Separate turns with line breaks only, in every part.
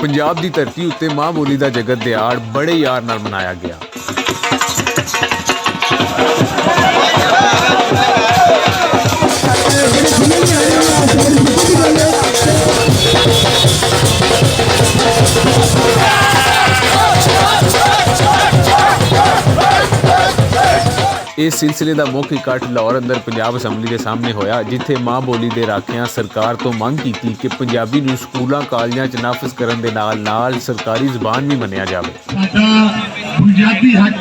पंजाब की धरती उत्ते मां बोली का जगत दिहाड़ बड़े यार नाल मनाया गया। इस सिलसिले का मुख्य इकट्ठ लाहौर अंदर पंजाब असैम्बली के सामने होया, जिथे मां बोली के राखियां सरकार तो मंग की कि पंजाबी नूं स्कूलों कालजां च नाफिज करन दे नाल नाल सरकारी जबान भी मन्निया जावे।
पंजाबी हक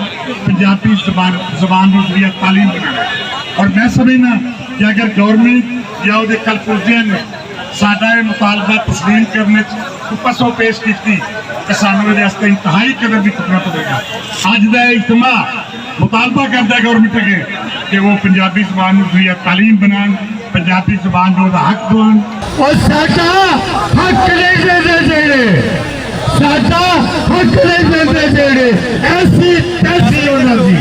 पंजाबी जबान की तालीम बनाना, और मैं समझना कि अगर गवर्नमेंट या उहदे कलपुर्जियां ने साडा ये मुतालबा तस्लीम करने पसों पेश की तो सानू वास्ते इंतहाई कदम भी चुकना पड़ेगा। अज का इज्तिमा मुतालबा करता है गवर्नमेंट अगे कि वो पंजाबी जबान की तालीम बनान, पंजाबी जबान का हक दोन।
और साडा हक नहीं देते जेड़े, साडा हक नहीं देते जेड़े ऐसी कैसी होना सी,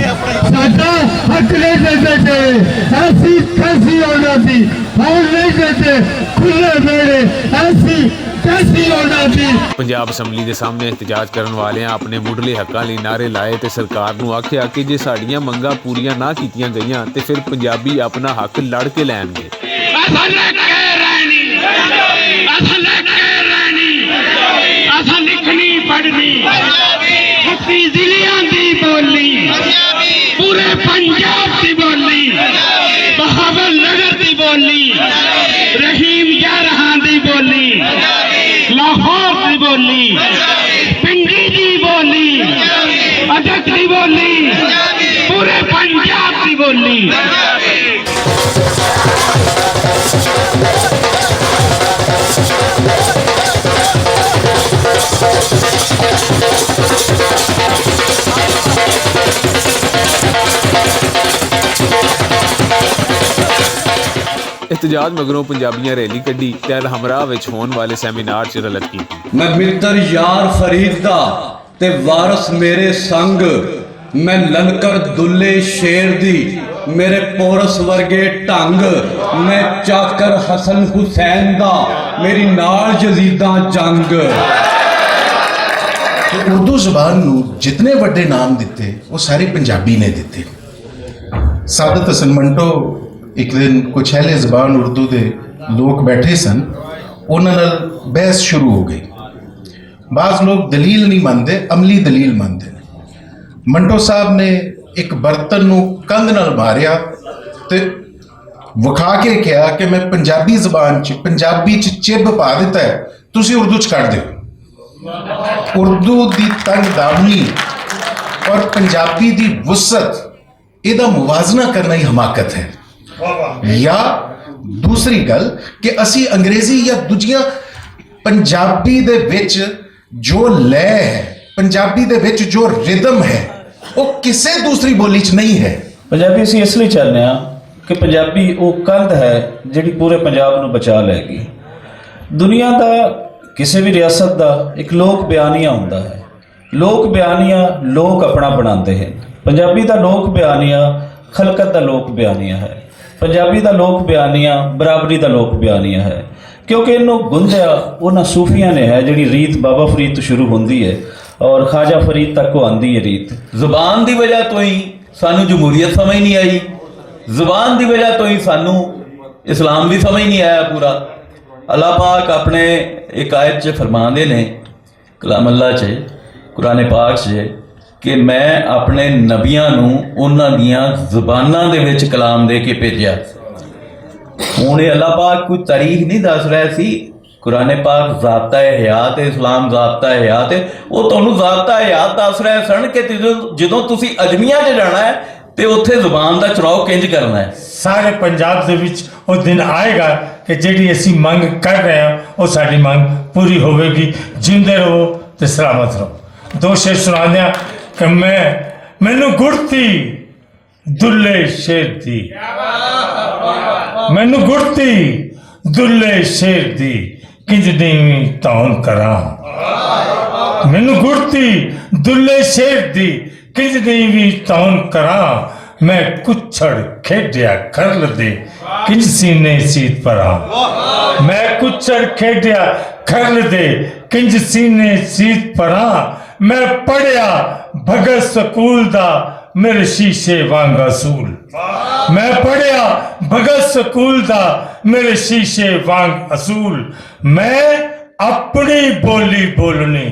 साडा हक नहीं देते जेड़े ऐसी कैसी होना सी, और नहीं देते खुले मेरे ऐसी कैसी होना सी।
पंजाब असैम्बली के सामने एहतजाज करने वाले अपने मुढ़ले हकों लिए नारे लाए तो सरकार नूं आख्या कि जे साड़ियां मंगां पूरियां ना कीतियां गईयां तो फिर पंजाबी अपना हक लड़ के लैणगे।
पूरे पंजाब की बोली, बहावल नगर की बोली, रहीम जारहां की बोली, लाहौर की बोली, पिंडी की बोली, अजक की बोली, पूरे पंजाब की बोली।
एहतजाज मगरों पंजाबियां रैली कड्डी ते अल हमराह विच होने वाले सैमीनार च रलत की।
मैं मित्र यार फरीद दा ते वारस मेरे संग, मैं ललकर दुल्ले शेर दी मेरे पोरस वर्गे ढंग, मैं चाकर हसन हुसैन दा मेरी नाल जजीदा जंग।
उर्दू जबान नूं जितने वड्डे नाम दिते वो सारे पंजाबी ने दिते। सादत हसन मंटो एक दिन कुछ अहले जबान उर्दू के लोग बैठे सन, उन्हां नाल बहस शुरू हो गई। बाज़ लोग दलील नहीं मानते, अमली दलील मानते हैं। मंटो साहब ने एक बर्तन नूं कंध नाल मारिया ते विखा के कहा कि मैं पंजाबी जबान च पंजाबी च चिब पा दिता है, तुसी उर्दू च कट दो। उर्दू की तंग दावनी और पंजाबी की वुसत इहदा मुवाजना करना ही हमाकत है। या दूसरी गल कि असी अंग्रेजी या दूजियां पंजाबी दे विच जो लय है, पंजाबी दे विच जो रिदम है, वो किसी दूसरी बोली च नहीं है।
पंजाबी असी इसलिए चाहते हैं कि पंजाबी वो कंध है जिहड़ी पूरे पंजाब नूं बचा लेगी। दुनिया का किसी भी रियासत का एक लोक बयानिया हुंदा है, लोक बयानिया लोक अपना बनाते हैं। पंजाबी का लोक बयानिया खलकत का लोक बयानिया है, पंजाबी का लोक बयानिया बराबरी का लोक बयानिया है, क्योंकि इनू गुंदिया उन्होंने सूफिया ने है जी रीत बाबा फरीद तो शुरू होती है और ख्वाजा फरीद तक को आती है रीत।
जुबान की वजह तो ही सानू जमहूरीयत समझ नहीं आई, जुबान की वजह तो ही सानू इस्लाम भी समझ नहीं आया पूरा। अल्लाह पाक अपने एक आयत च फरमाते ने कलाम अल्लाह च कुरान पाक च कि मैं अपने नबियां नूं उन्हां दियां ज़ुबानां दे विच कलाम दे के भेजा। हुण अल्लाह पाक कोई तारीख नहीं दस रहा सी, कुरान पाक ज़ाब्ता हयात है, इस्लाम ज़ाब्ता हयात है, वो तुहानूं ज़ाब्ता हयात दस रहे सन कि जदों तुसीं अजमियां च जाना है तो उत्थे ज़ुबान का चुनाव किंज करना है।
सारे पंजाब दे विच वो दिन आएगा कि जिहड़ी असीं मंग कर रहे हैं वो साडी मंग पूरी होवेगी। जिंदे रहो ते सलामत रहो। दो शेर सुना दियां कि मैनू गुड़ती दुल्ले शेर दी, मैनू गुड़ती दुल्ले शेर दी किंज नीवी तौन करा, मैनू गुड़ती दुल्ले शेर दी किंज नीवी तौन करा, मैं कुछड़ खेडिया कर दे किंज सीने सीत परा, मैं कुछड़ खेडिया खरल दे किंज सीने सीत परा मैं पढ़िया भगत स्कूल दा मेरे शीशे वांग असूल मैं पढ़िया भगत स्कूल दा मेरे शीशे वांग असूल मैं अपनी बोली बोलनी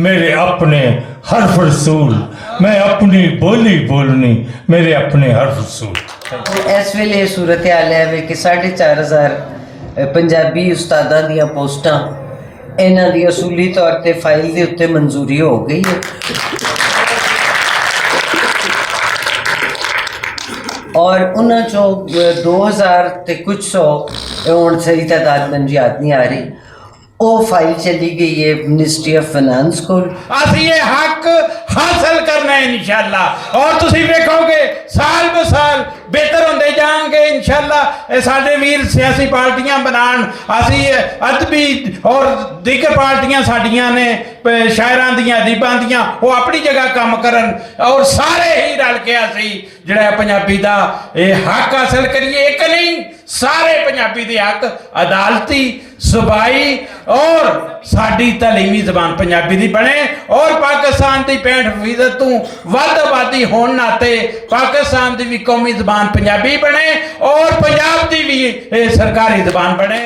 मेरे अपने हरफ रसूल मैं अपनी बोली बोलनी मेरे अपने हरफ रसूल।
इस वेले सूरत हाल है कि 4,500 पंजाबी उस्तादां दियां पोस्टां इन्हां दी असूली तौर ते फाइल दे उत्ते मंजूरी हो गई है और उन्हां चों 2000 ते कुछ सौ हुण सही तादाद मैनूं याद नहीं आ रही वो फाइल चली गई है मिनिस्ट्री ऑफ फाइनेंस को।
ਅਸੀਂ ਇਹ ਹੱਕ ਹਾਸਲ ਕਰਨਾ ਹੈ ਇਨਸ਼ਾਅੱਲਾ ਔਰ ਤੁਸੀਂ ਵੇਖੋਗੇ ਸਾਲ ਬ ਸਾਲ ਬਿਹਤਰ ਹੁੰਦੇ ਜਾਣਗੇ ਇਨਸ਼ਾਅੱਲਾ। ਇਹ ਸਾਡੇ ਵੀਰ ਸਿਆਸੀ ਪਾਰਟੀਆਂ ਬਣਾਉਣ ਅਸੀਂ ਅਦਬੀ ਔਰ ਦੀਗਰ ਪਾਰਟੀਆਂ ਸਾਡੀਆਂ ਨੇ ਸ਼ਾਇਰਾਂ ਦੀਆਂ ਅਦੀਬਾਂ ਦੀਆਂ ਉਹ ਆਪਣੀ ਜਗ੍ਹਾ ਕੰਮ ਕਰਨ ਔਰ ਸਾਰੇ ਹੀ ਰਲ ਕੇ ਅਸੀਂ ਜਿਹੜਾ ਪੰਜਾਬੀ ਦਾ ਇਹ ਹੱਕ ਹਾਸਲ ਕਰੀਏ। ਇੱਕ ਨਹੀਂ ਸਾਰੇ ਪੰਜਾਬੀ ਦੇ ਹੱਕ ਅਦਾਲਤੀ सूबाई और साड़ी तलीमी जबान पंजाबी दी बने और पाकिस्तान की 65% तू वध आबादी होने नाते पाकिस्तान की भी कौमी जबान पंजाबी बने और पंजाब की भी सरकारी जबान बने।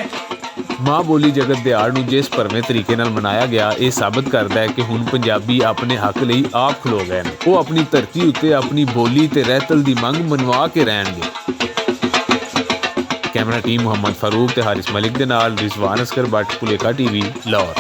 माँ बोली जगत दिहाड़ ਨੂੰ ਜਿਸ ਭਰਵੇਂ ਤਰੀਕੇ ਨਾਲ ਮਨਾਇਆ ਗਿਆ ਇਹ ਸਾਬਤ ਕਰਦਾ ਹੈ ਕਿ ਹੁਣ ਪੰਜਾਬੀ ਆਪਣੇ ਹੱਕ ਲਈ ਆਪ ਖਲੋ ਗਏ ਨੇ। ਉਹ ਆਪਣੀ ਧਰਤੀ ਉੱਤੇ ਆਪਣੀ ਬੋਲੀ ਤੇ ਰਹਿਤਲ ਦੀ ਮੰਗ ਮਨਵਾ ਕੇ ਰਹਿਣਗੇ। कैमरा टीम मोहम्मद फारूक ते हारिस मलिक दे नाल रिजवान असकर बट भुलेखा TV लाहौर।